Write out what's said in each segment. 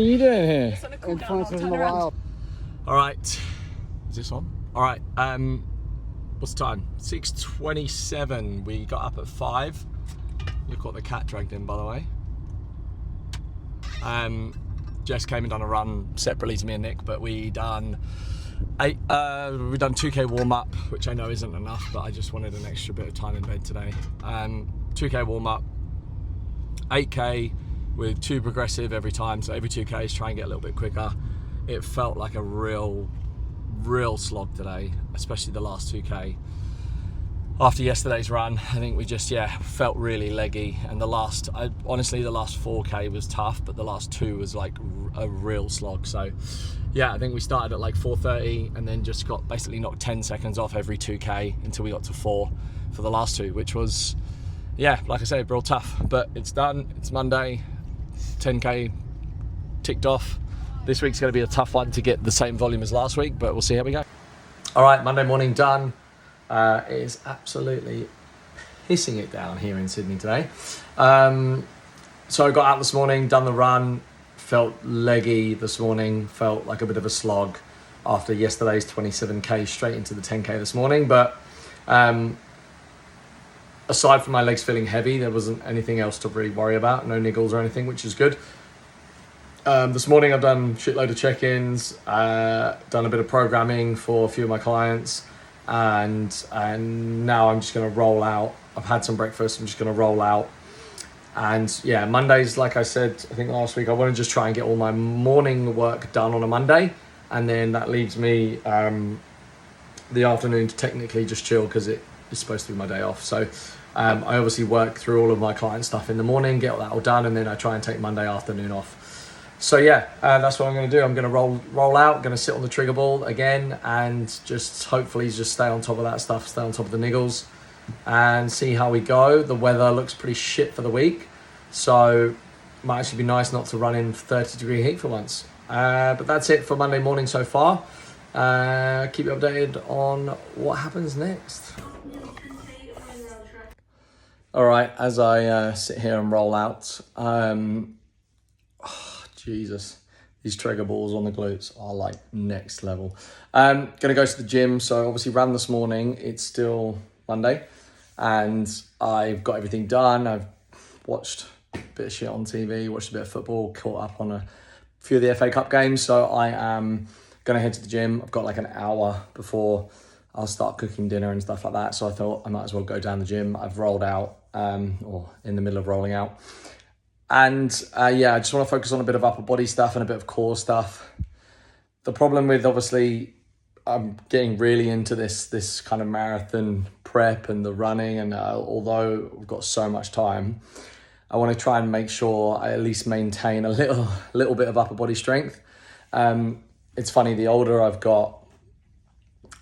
you doing here? In front of the wild. All right, is this on? All right, what's the time? 6:27. We got up at 5. Look what the cat dragged in, by the way. Jess came and done a run separately to me and Nick, but we done 2K warm up, which I know isn't enough, but I just wanted an extra bit of time in bed today. 2K warm up, 8K with 2 progressive every time, so every 2Ks try and get a little bit quicker. It felt like a real slog today, especially the last 2K. After yesterday's run, I think we just, felt really leggy, and honestly, the last 4K was tough, but the last 2 was like a real slog. So yeah, I think we started at like 4:30 and then just got basically knocked 10 seconds off every 2K until we got to 4 for the last 2, which was, like I said, real tough, but it's done. It's Monday, 10K ticked off. This week's going to be a tough one to get the same volume as last week, but we'll see how we go. All right, Monday morning done. It is absolutely pissing it down here in Sydney today. So I got out this morning, done the run, felt leggy this morning, felt like a bit of a slog after yesterday's 27K straight into the 10K this morning. But aside from my legs feeling heavy, there wasn't anything else to really worry about, no niggles or anything, which is good. This morning I've done a shitload of check-ins, done a bit of programming for a few of my clients, and now I'm just going to roll out. I've had some breakfast, I'm just going to roll out. And Mondays, like I said, I think last week, I want to just try and get all my morning work done on a Monday, and then that leaves me the afternoon to technically just chill, because it is supposed to be my day off. So I obviously work through all of my client stuff in the morning, get all that all done, and then I try and take Monday afternoon off. So that's what I'm going to do. I'm going to roll out, going to sit on the trigger ball again, and just hopefully just stay on top of that stuff, stay on top of the niggles, and see how we go. The weather looks pretty shit for the week, so it might actually be nice not to run in 30-degree heat for once. But that's it for Monday morning so far. Keep you updated on what happens next. All right, as I sit here and roll out, Jesus, these trigger balls on the glutes are like next level. Gonna go to the gym. So obviously ran this morning. It's still Monday and I've got everything done. I've watched a bit of shit on TV, watched a bit of football, caught up on a few of the FA Cup games. So I am gonna head to the gym. I've got like an hour before I'll start cooking dinner and stuff like that. So I thought I might as well go down the gym. I've rolled out, or in the middle of rolling out. And I just want to focus on a bit of upper body stuff and a bit of core stuff. The problem with, obviously, I'm getting really into this kind of marathon prep and the running, and although we've got so much time, I want to try and make sure I at least maintain a little bit of upper body strength. It's funny, the older I've got,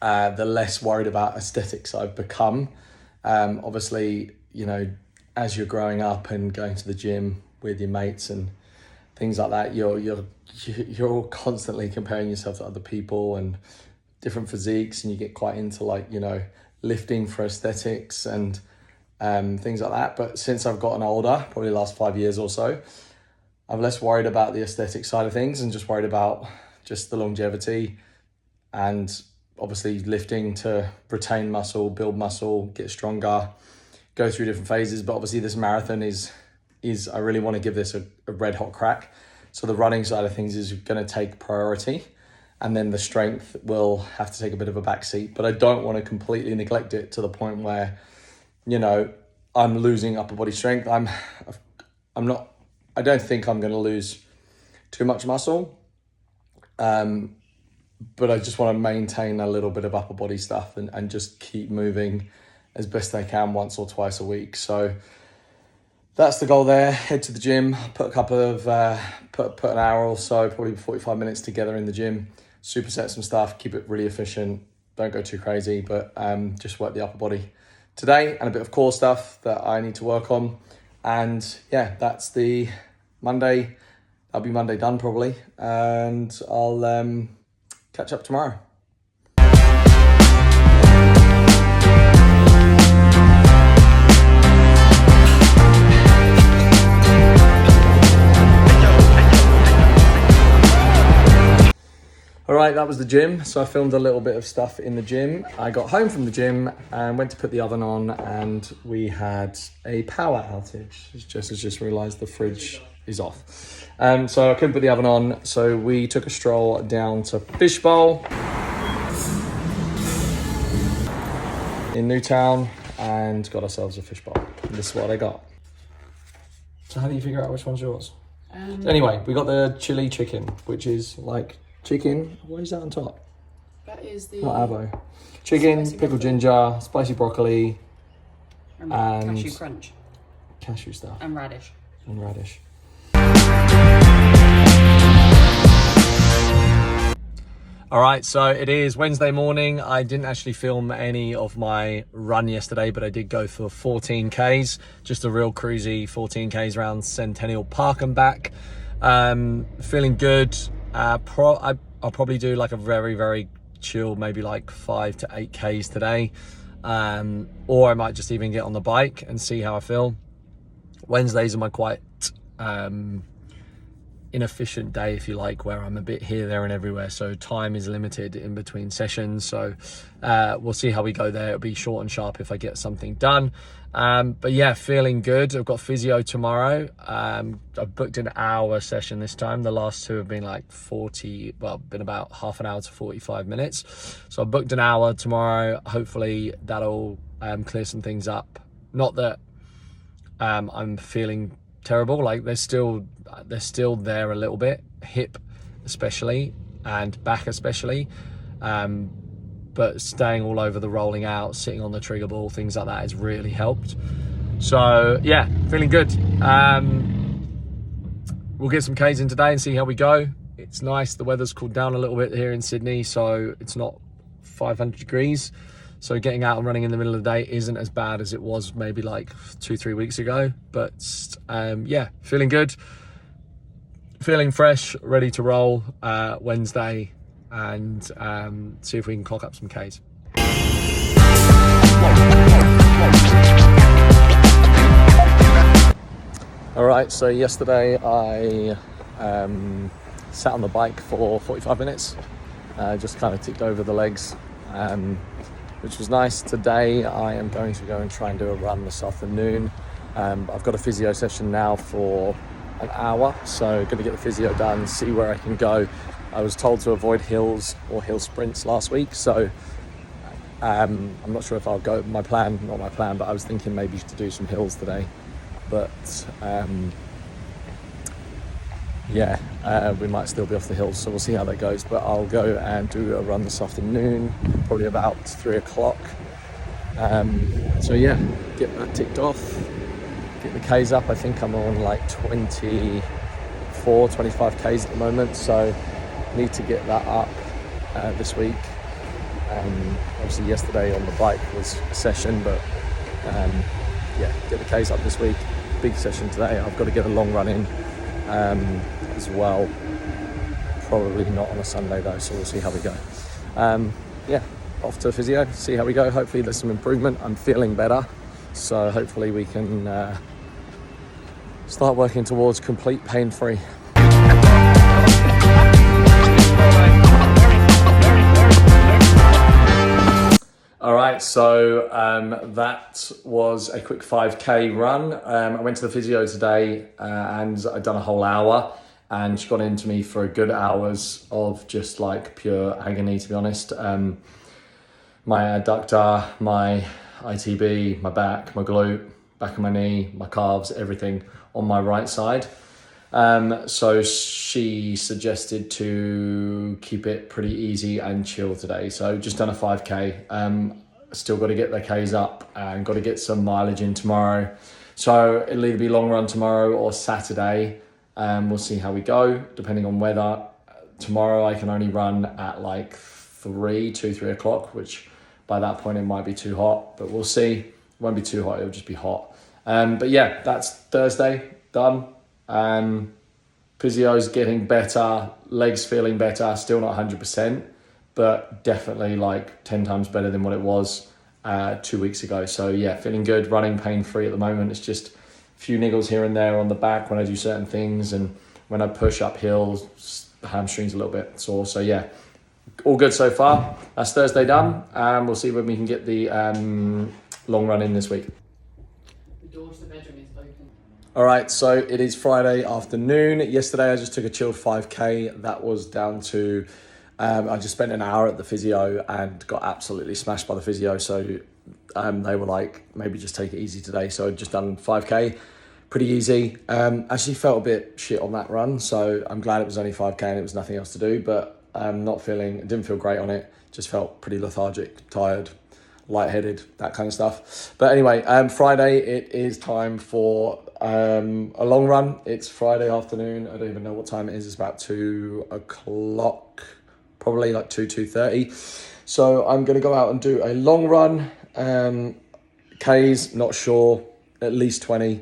the less worried about aesthetics I've become. Obviously, as you're growing up and going to the gym with your mates and things like that, you're constantly comparing yourself to other people and different physiques, and you get quite into lifting for aesthetics and things like that. But since I've gotten older, probably the last 5 years or so, I'm less worried about the aesthetic side of things and just worried about just the longevity, and obviously lifting to retain muscle, build muscle, get stronger, go through different phases. But obviously this marathon is I really want to give this a red hot crack. So the running side of things is going to take priority, and then the strength will have to take a bit of a backseat. But I don't want to completely neglect it to the point where, I'm losing upper body strength. I don't think I'm going to lose too much muscle. But I just want to maintain a little bit of upper body stuff and just keep moving as best I can once or twice a week. So that's the goal there. Head to the gym, put an hour or so, probably 45 minutes together in the gym, superset some stuff, keep it really efficient, don't go too crazy, but just work the upper body today, and a bit of core stuff that I need to work on. And that's the Monday. That'll be Monday done probably, and I'll catch up tomorrow. right, that was the gym. So I filmed a little bit of stuff in the gym. I got home from the gym and went to put the oven on, and we had a power outage. Just realised the fridge is off. So I couldn't put the oven on. So we took a stroll down to Fishbowl in Newtown and got ourselves a fishbowl. And this is what I got. So how do you figure out which one's yours? Anyway, we got the chili chicken, which is like chicken. What is that on top? That is the... Not avo. Chicken, pickled ginger, spicy broccoli, and cashew crunch. Cashew stuff. And radish. And radish. All right, so it is Wednesday morning. I didn't actually film any of my run yesterday, but I did go for 14Ks, just a real cruisy 14Ks around Centennial Park and back. Feeling good. I'll probably do like a very, very chill, maybe like 5 to 8Ks today. Or I might just even get on the bike and see how I feel. Wednesdays are my quite inefficient day, if you like, where I'm a bit here, there and everywhere, so time is limited in between sessions. So we'll see how we go there. It'll be short and sharp if I get something done. But yeah, feeling good. I've got physio tomorrow. I've booked an hour session this time. The last two have been like been about half an hour to 45 minutes. So I booked an hour tomorrow. Hopefully that'll clear some things up. Not that I'm feeling terrible, like they're still there a little bit, hip especially and back especially, but staying all over the rolling out, sitting on the trigger ball, things like that has really helped. So yeah, feeling good. We'll get some Ks in today and see how we go. It's nice, the weather's cooled down a little bit here in Sydney, so it's not 500 degrees. So getting out and running in the middle of the day isn't as bad as it was maybe like 2-3 weeks ago. But yeah, feeling good, feeling fresh, ready to roll Wednesday, and see if we can clock up some Ks. All right, so yesterday I sat on the bike for 45 minutes, just kind of ticked over the legs, which was nice. Today I am going to go and try and do a run this afternoon. I've got a physio session now for an hour, so going to get the physio done, see where I can go. I was told to avoid hills or hill sprints last week, so I'm not sure if I'll go. Not my plan, but I was thinking maybe to do some hills today. But we might still be off the hills, so we'll see how that goes. But I'll go and do a run this afternoon, probably about 3 o'clock. So yeah, get that ticked off, get the Ks up. I think I'm on like 24, 25 Ks at the moment, so need to get that up this week. Obviously yesterday on the bike was a session, but get the Ks up this week. Big session today. I've got to get a long run in as well. Probably not on a Sunday though, so we'll see how we go. Off to physio, see how we go. Hopefully there's some improvement. I'm feeling better, so hopefully we can start working towards complete pain-free. All right, so that was a quick 5K run. I went to the physio today and I'd done a whole hour, and she got into me for a good hours of just like pure agony, to be honest. My adductor, my ITB, my back, my glute, back of my knee, my calves, everything on my right side. So she suggested to keep it pretty easy and chill today. So just done a 5K. Still got to get the Ks up and got to get some mileage in tomorrow. So it'll either be long run tomorrow or Saturday. We'll see how we go, depending on weather. Tomorrow I can only run at like 3 o'clock, which by that point it might be too hot, but we'll see. It won't be too hot, it'll just be hot. But yeah, that's Thursday, done. Physio's getting better, legs feeling better, still not 100%, but definitely like 10 times better than what it was 2 weeks ago. So yeah, feeling good, running pain-free at the moment. It's just a few niggles here and there on the back when I do certain things, and when I push up hills, the hamstring's a little bit sore. So yeah, all good so far. That's Thursday done, and we'll see when we can get the long run in this week. The door to the bedroom is open. All right, so it is Friday afternoon. Yesterday I just took a chilled 5K. That was down to, I just spent an hour at the physio and got absolutely smashed by the physio. So they were like, maybe just take it easy today. So I'd just done 5K, pretty easy. Actually felt a bit shit on that run. So I'm glad it was only 5K and it was nothing else to do, but didn't feel great on it. Just felt pretty lethargic, tired, lightheaded, that kind of stuff. But anyway, Friday, it is time for a long run. It's Friday afternoon. I don't even know what time it is. It's about 2 o'clock, probably like 2:30. So I'm going to go out and do a long run. K's, not sure, at least 20.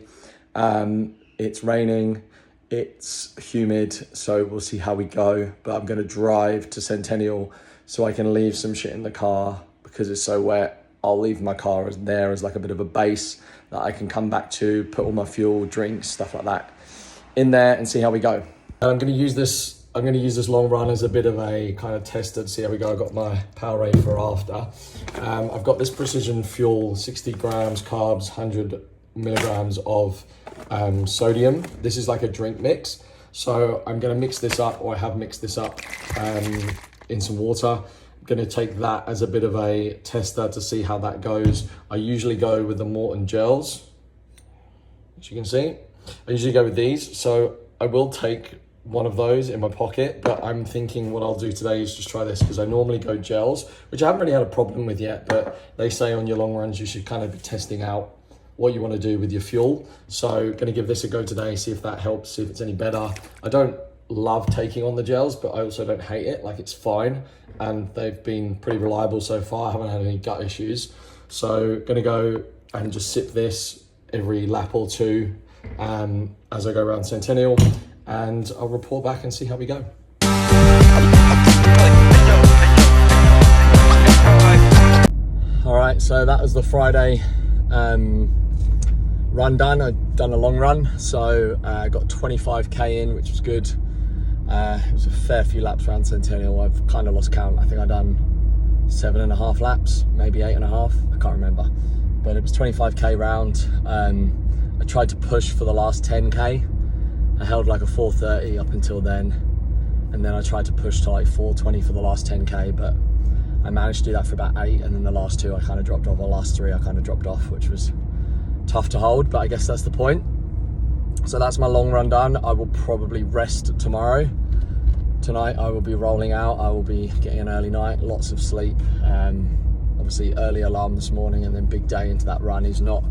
It's raining. It's humid, so we'll see how we go. But I'm going to drive to Centennial so I can leave some shit in the car because it's so wet. I'll leave my car as like a bit of a base that I can come back to, put all my fuel, drinks, stuff like that in there and see how we go. And I'm going to use this long run as a bit of a kind of tester to see how we go. I got my Powerade for after. I've got this Precision Fuel, 60 grams carbs, 100 milligrams of sodium. This is like a drink mix. So I'm going to mix this up, or I have mixed this up in some water. I'm going to take that as a bit of a tester to see how that goes. I usually go with the Morton gels, as you can see. I usually go with these. So I will take one of those in my pocket, but I'm thinking what I'll do today is just try this because I normally go gels, which I haven't really had a problem with yet, but they say on your long runs you should kind of be testing out what you want to do with your fuel. So going to give this a go today, see if that helps, see if it's any better. I don't love taking on the gels, but I also don't hate it. Like, it's fine, and they've been pretty reliable so far. I haven't had any gut issues. So going to go and just sip this every lap or two as I go around Centennial, and I'll report back and see how we go. All right, so that was the Friday run done. I'd done a long run, so I got 25k in, which was good. It was a fair few laps around Centennial. I've kind of lost count. I think I've done 7.5 laps, maybe 8.5. I can't remember, but it was 25k round. I tried to push for the last 10k. I held like a 4:30 up until then, and then I tried to push to like 4:20 for the last 10k, but I managed to do that for about 8, and then the last 2 I kind of dropped off. The last 3 I kind of dropped off, which was tough to hold, but I guess that's the point. So that's my long run done. I will probably rest tomorrow. Tonight I will be rolling out. I will be getting an early night, lots of sleep. Obviously early alarm this morning, and then big day into that run is not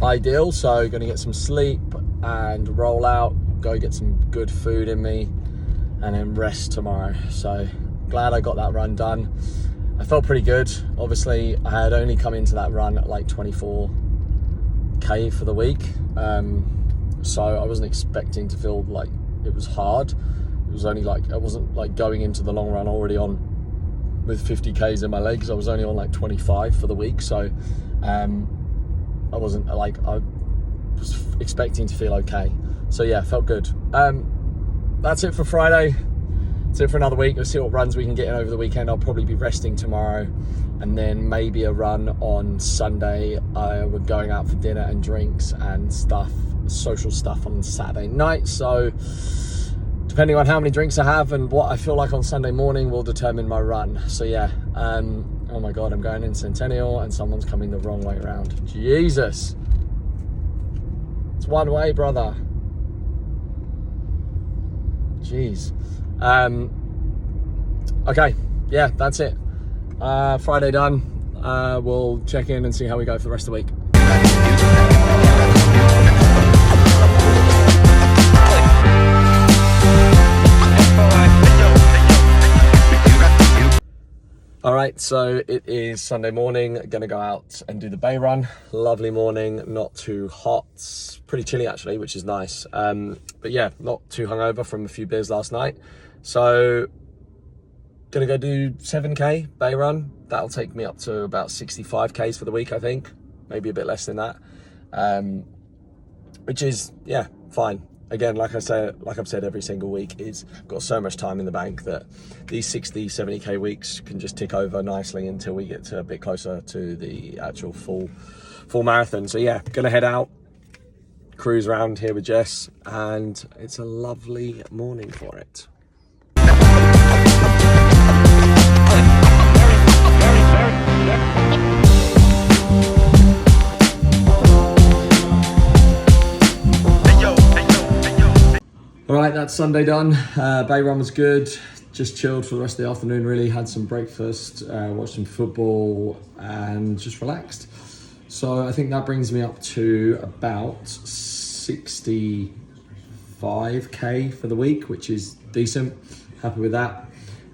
ideal. So going to get some sleep and roll out, go get some good food in me, and then rest tomorrow. So glad I got that run done. I felt pretty good. Obviously I had only come into that run at like 24k for the week. So I wasn't expecting to feel like it was hard. It was only like, I wasn't like going into the long run already on with 50k's in my legs. I was only on like 25 for the week. So I wasn't like, I was expecting to feel okay. So yeah, felt good. That's it for Friday. That's it for another week. Let's see what runs we can get in over the weekend. I'll probably be resting tomorrow, and then maybe a run on Sunday. We're going out for dinner and drinks and stuff, social stuff on Saturday night. So depending on how many drinks I have and what I feel like on Sunday morning will determine my run. So yeah, oh my God, I'm going in Centennial and someone's coming the wrong way around. Jesus. It's one way, brother. Jeez. Okay, yeah, that's it. Friday done. We'll check in and see how we go for the rest of the week. All right, so it is Sunday morning. Gonna go out and do the Bay Run. Lovely morning, not too hot, pretty chilly actually, which is nice. But yeah, not too hungover from a few beers last night. So gonna go do 7k Bay Run. That'll take me up to about 65k's for the week, I think, maybe a bit less than that. Which is, yeah, fine. again, like I've said every single week, is got so much time in the bank that these 60, 70k weeks can just tick over nicely until we get to a bit closer to the actual full marathon. So yeah, gonna head out, cruise around here with Jess, and it's a lovely morning for it. All right, that's Sunday done. Bay run was good. Just chilled for the rest of the afternoon, really. Had some breakfast, watched some football, and just relaxed. So I think that brings me up to about 65k for the week, which is decent. Happy with that.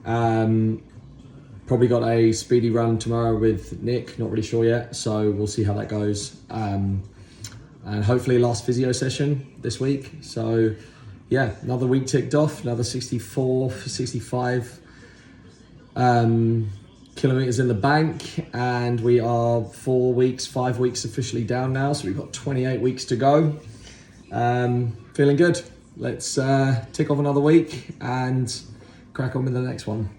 Probably got a speedy run tomorrow with Nick, not really sure yet. So we'll see how that goes. And hopefully last physio session this week. So yeah, another week ticked off, another 65 kilometers in the bank, and we are 5 weeks officially down now, so we've got 28 weeks to go. Feeling good. Let's tick off another week and crack on with the next one.